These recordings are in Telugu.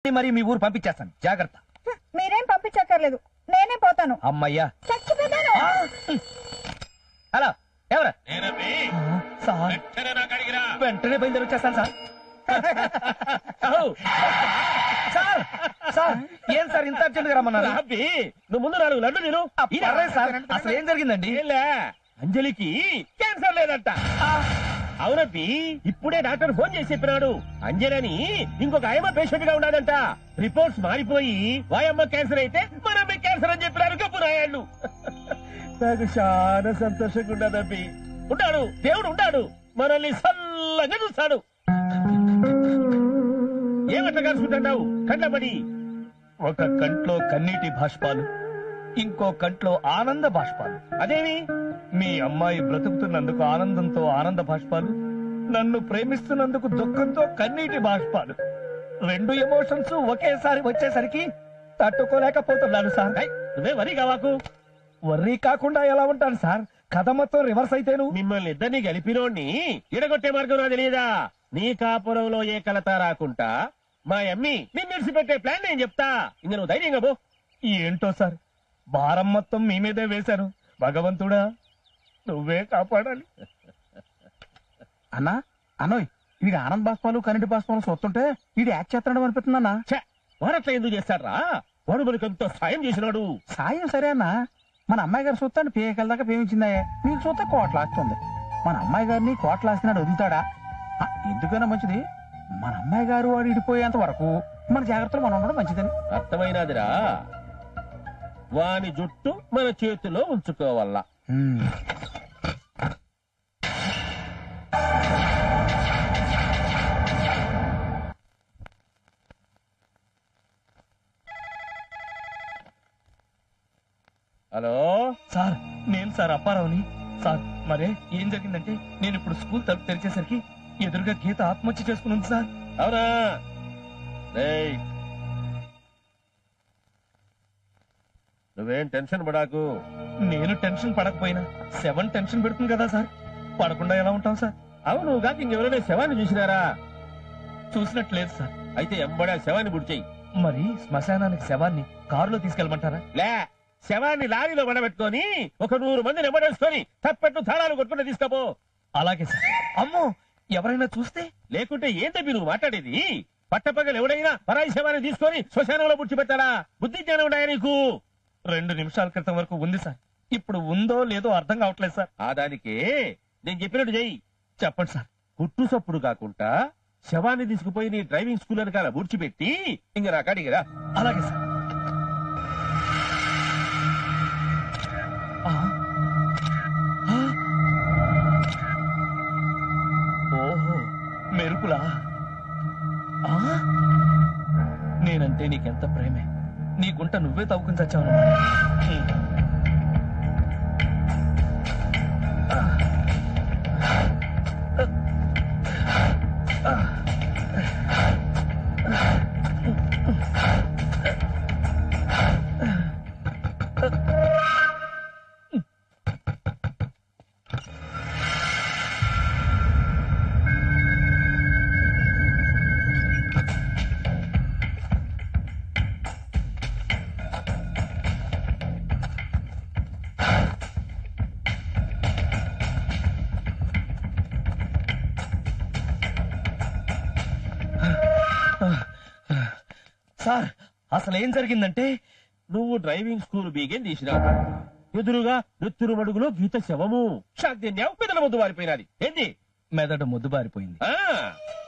మరి మీ ఊరు పంపించేస్తాను, జాగ్రత్త. మీరేం పంపించక్కర్లేదు, నేనే పోతాను. అమ్మయ్యా, చచ్చిపోతాను. హలో, ఎవరు? వెంటనే బయలుదేరి వచ్చేస్తాను సార్. సార్ సార్, ఏం సార్ ఇంత అర్జెంట్ గా రమ్మన్నారు? నువ్వు ముందు 4 లడ్డు నేను సార్, అసలు ఏం జరిగిందండి? అంజలికి క్యాన్సర్ లేదంట. అవునబ్బి, ఇప్పుడే డాక్టర్ ఫోన్ చేసి చెప్పినాడు. అంజలని ఇంకొక ఆయమ్మ పేషెంట్ గా ఉన్నాడంట. రిపోర్ట్స్ మారిపోయి వాయమ్మ క్యాన్సర్ అయితే మనమ్మ క్యాన్సర్ అని చెప్పినారు కప్పురాయాళ్ళు. నాకు చాలా సంతోషంగా ఉండదబ్బి. ఉన్నాడు, దేవుడు ఉన్నాడు, మనల్ని సల్లగా చూస్తాడు. ఏమట్లా కలుసుకుంటున్నావు కంటబడి? ఒక కంట్లో కన్నీటి బాష్పాలు, ఇంకో కంట్లో ఆనంద బాష్పాలు. అదేమి? మీ అమ్మాయి బ్రతుకుతున్నందుకు ఆనందంతో ఆనంద బాష్పాలు, నన్ను ప్రేమిస్తున్నందుకు దుఃఖంతో కన్నీటి బాష్పాలు. 2 ఎమోషన్స్ ఒకేసారి వచ్చేసరికి తట్టుకోలేకపోతున్నాను సార్. నువ్వే వరి కావాకు. వర్రీ కాకుండా ఎలా ఉంటాను సార్? కథ మొత్తం రివర్స్ అయితేను. మిమ్మల్ని ఇద్దరిని గలిపినోడిని ఇడగొట్టే మార్గం నా తెలియదా? నీ కాపురంలో ఏ కలత రాకుండా మా అమ్మి నిన్ను విడిచిపెట్టే ప్లాన్ నేను చెప్తా. ఇంక నువ్వు ధైర్యంగా పో. ఏంటో సార్, భారం మొత్తం మీ మీదే వేశాను. భగవంతుడా, నువ్వే కాపాడాలి. అన్నా అన్నోయ్, వీడి ఆనంద్ బాష్పాలు కరెంటు బాష్పాలు చూస్తుంటే వీడు యాక్ట్ చేస్తున్నాడు అనిపిస్తుందన్నా. వాడట్లా ఎందుకు చేస్తాడ్రా? వాడు మనకు ఎంతో సాయం చేసినాడు. సాయం సరే అన్నా, మన అమ్మాయి గారు చూస్తాను పేకల దాకా పేమించిందా, మీకు చూస్తే కోట్లాస్తుంది. మన అమ్మాయి గారిని కోట్లాస్తున్నాడు వదులుతాడా? ఎందుకైనా మంచిది మన అమ్మాయి గారు వాడు ఇడిపోయేంత వరకు మన జాగ్రత్తలు మనం ఉండడం మంచిదని. అర్థమైనదిరా? వాని జుట్టు మన చేతిలో ఉంచుకోవాలా. హలో సార్, నేను సార్ అప్పారావుని. సార్, మరే ఏం జరిగిందంటే, నేను ఇప్పుడు స్కూల్ తలుపు తెరిచేసరికి ఎదురుగా గీత ఆత్మహత్య చేసుకుని ఉంది సార్. అవునా? రేయ్, నువ్వేం టెన్షన్ పడాకు. నేను టెన్షన్ పడకపోయినా 7 టెన్షన్ పెడుతుంది కదా సార్. పడకుండా ఎలా ఉంటాం సార్? అవును కాక ఇంకెవరైనా శవాన్ని చూసినారా? చూసినట్లేదు సార్. అయితే ఎంబడా శవాన్ని బుడిచేయి. మరి శ్మశానానికి శవాన్ని కారులో తీసుకెళ్ళమంటారా? లే, శవాన్ని లారీలో పడబెట్టుకొని ఒక 100 మందిని ఎంబడేసుకొని తప్పెట్టు తాళాలు కొట్టుకుని తీసుకపో. అలాగే సార్. అమ్మో, ఎవరైనా చూస్తే? లేకుంటే ఏం తప్పి నువ్వు మాట్లాడేది? పట్టపగలు ఎవడైనా పరాయి శవాన్ని తీసుకొని శ్మశానంలో పుడిచిపెట్టాలా? బుద్ధి జ్ఞానం ఉన్నాయా నీకు? 2 నిమిషాల క్రితం వరకు ఉంది సార్. ఇప్పుడు ఉందో లేదో అర్థం కావట్లేదు సార్. ఆ దానికే నేను చెప్పినట్టు చెయ్యి. చెప్పండి సార్. కుట్టు సప్పుడు కాకుండా శవాన్ని తీసుకుపోయి నీ డ్రైవింగ్ స్కూల్ వెనకాల బుడిచిపెట్టి ఇంక నా కాడికి రా. అలాగే సార్. ఓహో, మెరుపులా? నేనంటే నీకెంత ప్రేమే. నీ గుంట నువ్వే తవ్వుకుని చచ్చావు. సార్, అసలు ఏం జరిగిందంటే, నువ్వు డ్రైవింగ్ స్కూల్ బీగేం తీసినావు. ఎదురుగా నెత్తురు మడుగులో గీత శవము. షాక్ తిన్నావు, మెదడు మొద్దు వారిపోయినది. ఏంది? మెదడు మొద్దుబారిపోయింది.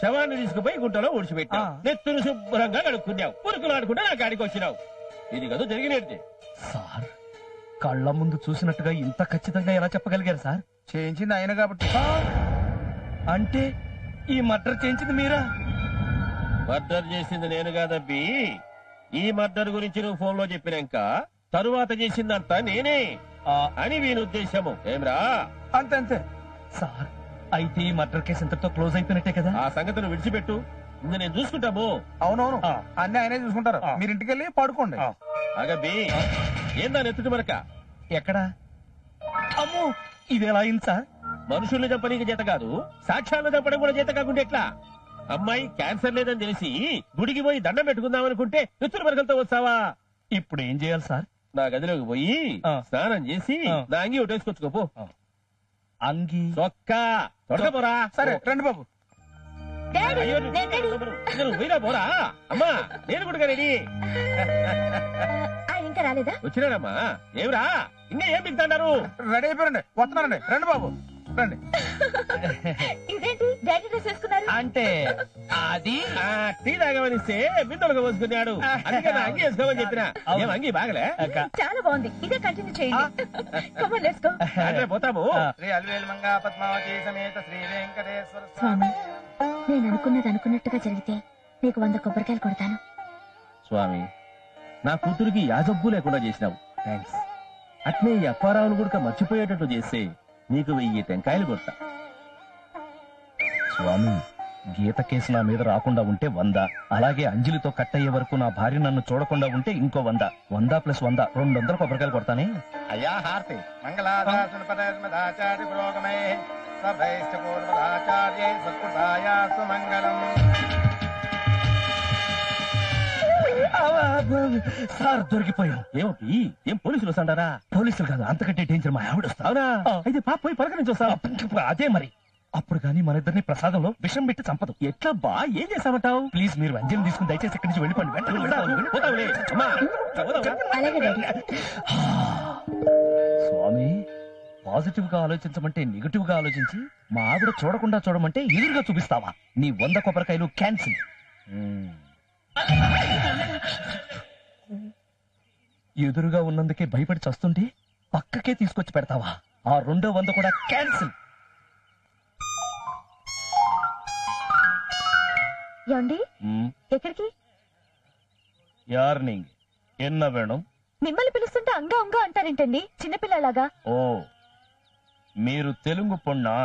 శవాన్ని తీసుకుపోయి గుంటలో ఊడ్చిపెట్టావు. నెత్తురు శుభ్రంగా కడుక్కున్నావు. పురుకులాడుకుంటే నా కాడికి వచ్చినావు. ఇది కదా జరిగినట్టు. సార్, కళ్ళ ముందు చూసినట్టుగా ఇంత ఖచ్చితంగా ఎలా చెప్పగలిగారు సార్? చేయించింది ఆయన కాబట్టి. అంటే ఈ మర్డర్ చేయించింది మీరా? మర్డర్ చేసింది నేను కాదబ్బి. ఈ మర్డర్ గురించి నువ్వు ఫోన్ లో చెప్పినాక తరువాత చేసిందంతా నేనే అని వీని ఉద్దేశము. ఏమ్రా? అంతే అంతే సార్. అయితే ఈ మర్డర్ కేసు ఇంతతో క్లోజ్ అయిపోయినట్టే కదా? ఆ సంగతిని విడిచిపెట్టు, ఇంక నేను చూసుకుంటాము. అవునవును, అన్ని ఆయనే చూసుకుంటారు. మీరు ఇంటికి వెళ్ళి పడుకోండి. అగబ్బి, ఏందా నెత్తుటి మరక? ఎక్కడా? అమ్మో, ఇది ఎలా అయింది సార్? మనుషుల్ని చంపనీకి చేత కాదు, సాక్ష్యాలను చంపడం కూడా చేత కాకుండా ఎట్లా? అమ్మాయి క్యాన్సర్ లేదని తెలిసి గుడికి పోయి దండం పెట్టుకుందాం అనుకుంటే ఎత్తుల మరకలతో వస్తావా? ఇప్పుడు ఏం చేయాలి సార్? నా గదిలోకి పోయి స్నానం చేసి నా అంగి ఒకటేసుకొచ్చుకోపో. అంగి చొక్కా తొడకపోరా. సరే రండి బాబు. అయ్యో, నువ్వు పోయినా పోరా. అమ్మా నేను కూడా రెడీ. ఆయన ఇంకా రాలేదా? వచ్చినాడమ్మా. ఏమిరా ఇంకా ఏం పిలుతాడారు? రెడీ అయిపోరండి, వస్తున్నారండి. రండి బాబు రండి. ఇదేంటి డాడీ డ్రెస్ వేసుకున్నారు? అంటే అది టీ తాగమనిస్తే బిందెలుగా పోసుకున్నాడు. అందుకే నా అంగి వేసుకోమని చెప్పిన. ఏం అంగి బాగలే? చాలా బాగుంది, ఇదే కంటిన్యూ చేయండి. Come on let's go. అంటే పోతాము. శ్రీ అల్వేల్ మంగా పద్మావతి సమేత శ్రీ వెంకటేశ్వర స్వామి, నేను అనుకున్నది అనుకున్నట్టుగా జరిగితే నీకు 100 కొబ్బరికాయలు కొడతాను. స్వామి, నా కూతురికి యాజబ్బు లేకుండా చేసినావు. థ్యాంక్స్. అట్నే ఈ అప్పారావును కూడా మర్చిపోయేటట్టు చేస్తే నీకు 1000 టెంకాయలు కొడతా. స్వామి, గీత కేసు నా మీద రాకుండా ఉంటే 100, అలాగే అంజలితో కట్ అయ్యే వరకు నా భార్య నన్ను చూడకుండా ఉంటే ఇంకో 100. 100 + 100 200 కొబ్బరికాయలు కొడతానే. అయ్యా హారతి. మంగళాదాసన పదాచార్య పురోగమే సభైశ్చ పూర్వదాచార్యై సత్కృతాయాస్తు మంగళం. సార్ దొరికిపోయాం. ఏమిటి? ఏం పోలీసులు వస్తాడారా? పోలీసులు కాదు, అంతకంటే డేంజర్ మా ఆవిడ వస్తా. అవునా? అయితే పాప పోయి పలకరించి వస్తా. అదే మరి. అప్పుడు కానీ మన ఇద్దరిని ప్రసాదంలో విషం పెట్టి చంపదు. ఎట్లా బా? ఏం చేస్తామంటావు? ప్లీజ్ మీరు అంజలి తీసుకుని దయచేసి ఇక్కడి నుంచి వెళ్ళిపోండి. వెంటనే వెళ్ళిపోండి. పోతావులే. అమ్మా, పోతావులే. అలాగే డాడీ. స్వామి, పాజిటివ్ గా ఆలోచించమంటే నెగిటివ్ గా ఆలోచించి మా ఆవిడ చూడకుండా చూడమంటే ఎదురుగా చూపిస్తావా? నీ 100 కొబ్బరికాయలు క్యాన్సిల్. ఎదురుగా ఉన్నందుకే భయపడి చస్తుంటే పక్కకే తీసుకొచ్చి పెడతావా? ఆ 200 కూడా క్యాన్సిల్. ఏమండి, ఎక్కడికి? యార్నింగ్ ఎన్న వేణం? మిమ్మల్ని పిలుస్తుంటే అంగా అంగా అంటారేంటండి చిన్నపిల్లలాగా? ఓ, మీరు తెలుగు పొన్నా?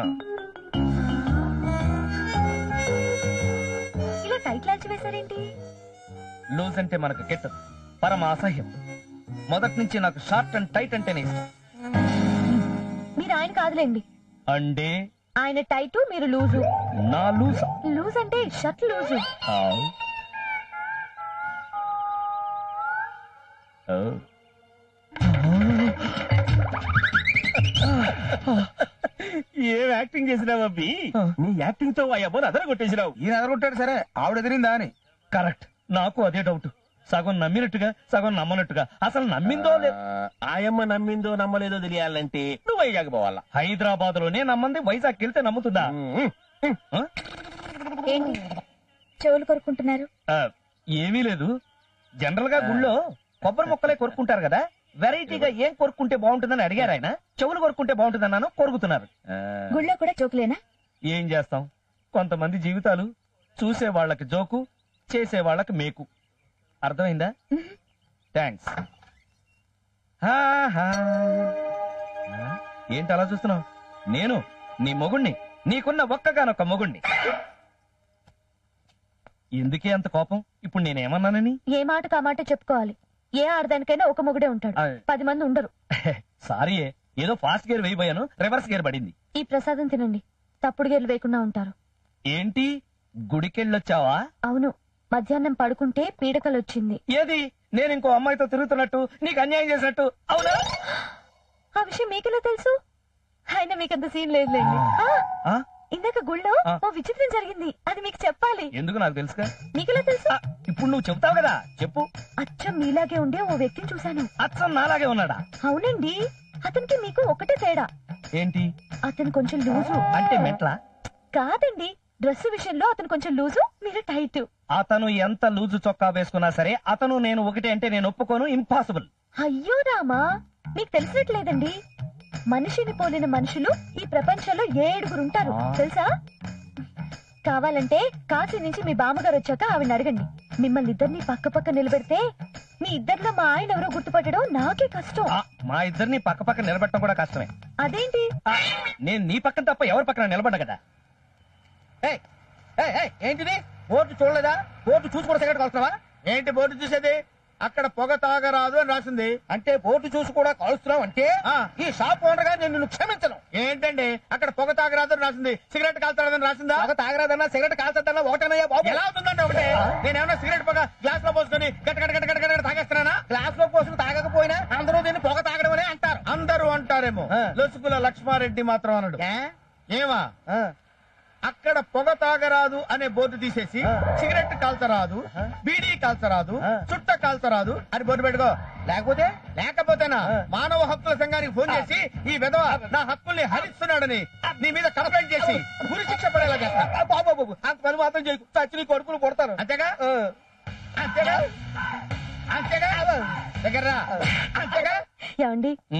ఇలా టైట్ లాల్చి వేశారేంటి? లూజ్ అంటే మనకు కెట్టదు, పరమ అసహ్యం. మొదటి నుంచి నాకు షార్ట్ అండ్ టైట్ అంటేనే ఇష్టం. మీరు ఆయన కాదులేండి. అంటే ఆయన టైటు, మీరు లూజు. నా లూజ్. లూజ్ అంటే షర్ట్ లూజు. ఏం యాక్టింగ్ చేసినావు అబ్బి? నీ యాక్టింగ్ తో అయ్యబ్బోని అదర కొట్టేసినావు. ఈయన ఎదరగొట్టాడు సరే, ఆవిడ ఎదిరిందా అని. కరెక్ట్. నాకు అదే డౌట్. సగం నమ్మినట్టుగా సగం నమ్మనట్టుగా. అసలు నమ్మిందో లేదు. ఆయమ్మ నమ్మిందో నమ్మలేదో తెలియాలంటే నువ్వు వైజాగ్ పోవాలా. హైదరాబాద్ లోనే నమ్మంది వైజాగ్ వెళ్తే నమ్ముతుందా? ఏంటి చెవులు కొరుకుంటున్నారు? ఏమీ లేదు. జనరల్ గా గుళ్ళో కొబ్బరి మొక్కలే కొరుకుంటారు కదా, వెరైటీగా ఏం కొరుకుంటే బాగుంటుందని అడిగారు ఆయన. చెవులు కొరుకుంటే బాగుంటుందన్నాను, కొరుకుతున్నారు. గుళ్ళో కూడా జోకులేనా? ఏం చేస్తాం, కొంతమంది జీవితాలు చూసే వాళ్ళకి జోకు, చేసే వాళ్ళకి మేకు. అర్థమైందా? థ్యాంక్స్. ఏంటి అలా చూస్తున్నావు? నేను నీ మొగుణ్ణి, నీకున్న ఒక్కగానొక్క మొగుణ్ణి. ఎందుకే అంత కోపం? ఇప్పుడు నేనేమన్నానని? ఏ మాట కామాట చెప్పుకోవాలి. ఏ ఆడదానికైనా ఒక మొగుడే ఉంటాడు, 10 మంది ఉండరు. సారీ, ఏదో ఫాస్ట్ గేర్ వేయబోయాను, రివర్స్ గేర్ పడింది. ఈ ప్రసాదం తినండి, తప్పుడు గేర్లు వేయకుండా ఉంటారు. ఏంటి గుడికెళ్ళొచ్చావా? అవును, మధ్యాహ్నం పడుకుంటే పీడకలొచ్చింది. ఏది? నేను ఇంకో అమ్మాయితో తిరుగుతున్నట్టు, నీకు అన్యాయం చేసినట్టు? అవునా? ఆ విషయం మీకెలా తెలుసు? అయినా మీకంత సీన్ లేదులేండి. ఇందాక గుళ్ళో ఓ విచిత్రం జరిగింది, అది మీకు చెప్పాలి. ఎందుకు? నాకు తెలుసుగా. మీకెలా తెలుసు? ఇప్పుడు నువ్వు చెప్తావు కదా, చెప్పు. అచ్చం మీలాగే ఉండే ఓ వ్యక్తిని చూశాను. అచ్చం నాలాగే ఉన్నాడా? అవునండి, అతనికి మీకు ఒకటే తేడా. ఏంటి? అతను కొంచెం లూజు. అంటే మెట్లా? కాదండి, డ్రెస్ విషయంలో అతను కొంచెం లూజు, మీరు టైట్. అతను ఎంత లూజు చొక్కా వేసుకున్నా సరే అతను నేను ఒకటే అంటే నేను ఒప్పుకోను. ఇంపాసిబుల్. అయ్యో రామా, మీకు తెలిసినట్లేదండి. మనిషిని పోలిన మనుషులు ఈ ప్రపంచంలో 7 ఉంటారు తెలుసా? కావాలంటే కాశీ నుంచి మీ బామ్మగారు వచ్చాక ఆవిడ అడగండి. మిమ్మల్ని ఇద్దరిని పక్క పక్క నిలబెడితే మీ ఇద్దరిలో మా ఆయన ఎవరో గుర్తుపట్టడం నాకే కష్టం. మా ఇద్దరిని పక్క పక్క నిలబెట్టడం కూడా కష్టమే. అదేంటి? నేను నీ పక్కన తప్ప ఎవరి పక్కన నిలబడ్డా కదా. ఏంటిది? బోర్డు చూడలేదా? బోర్డు చూసి కూడా సిగరెట్ కొలుస్తున్నావా? ఏంటి బోర్డు చూసేది? అక్కడ పొగ తాగరాదు అని రాసింది. అంటే బోర్డు చూసి కూడా కాలుస్తున్నావు అంటే ఆ. ఈ షాప్ ఓనర్ గా నేను నిన్ను క్షమించను. ఏంటండి అక్కడ పొగ తాగరాదు అని రాసింది, సిగరెట్ కాల్తాడదని రాసిందా? పొగ తాగరాదన్నా సిగరెట్ కాల్చదన్నా ఒకటనయ్యా బాబు. ఎలా అవుతుందండి ఒకటే? నేనేమన్నా సిగరెట్ పొగ గ్లాస్ లో పోసుకొని గట్ట గట్ట గట్ట గట్ట గట్ట తాగేస్తున్నానా? గ్లాస్ లో పోసుకు తాగకపోయినా అందరూ దీన్ని పొగ తాగడం అనే అంటారు. అందరూ అంటారేమో, ఆ. లొసుకుల లక్ష్మారెడ్డి మాత్రం అనడు. ఏ? ఏమా ఆ. అక్కడ పొగ తాగరాదు అనే బోర్డు తీసేసి ఆ. సిగరెట్ కాల్చరాదు, బీడీ కాల్చరాదు, ఆ. చుట్ట కాల్చరాదు అని బోర్డు పెట్టుకో. లేకపోతే లేకపోతేనా ఆ. మానవ హక్కుల సంఘానికి ఫోన్ చేసి ఈ విధవ నా హక్కుల్ని హరిస్తున్నాడని నీ మీద కంప్లైంట్ చేసి గురి శిక్ష పడేలా చేస్తా. బాబు బాబు అంత పని మాత్రం చేయకు, చచ్చి నీ కొడుకులు కొడతారు. అంతేగా ఆ. అంతేగా అంతేగా దగ్గర అంతేగా. ఏమండి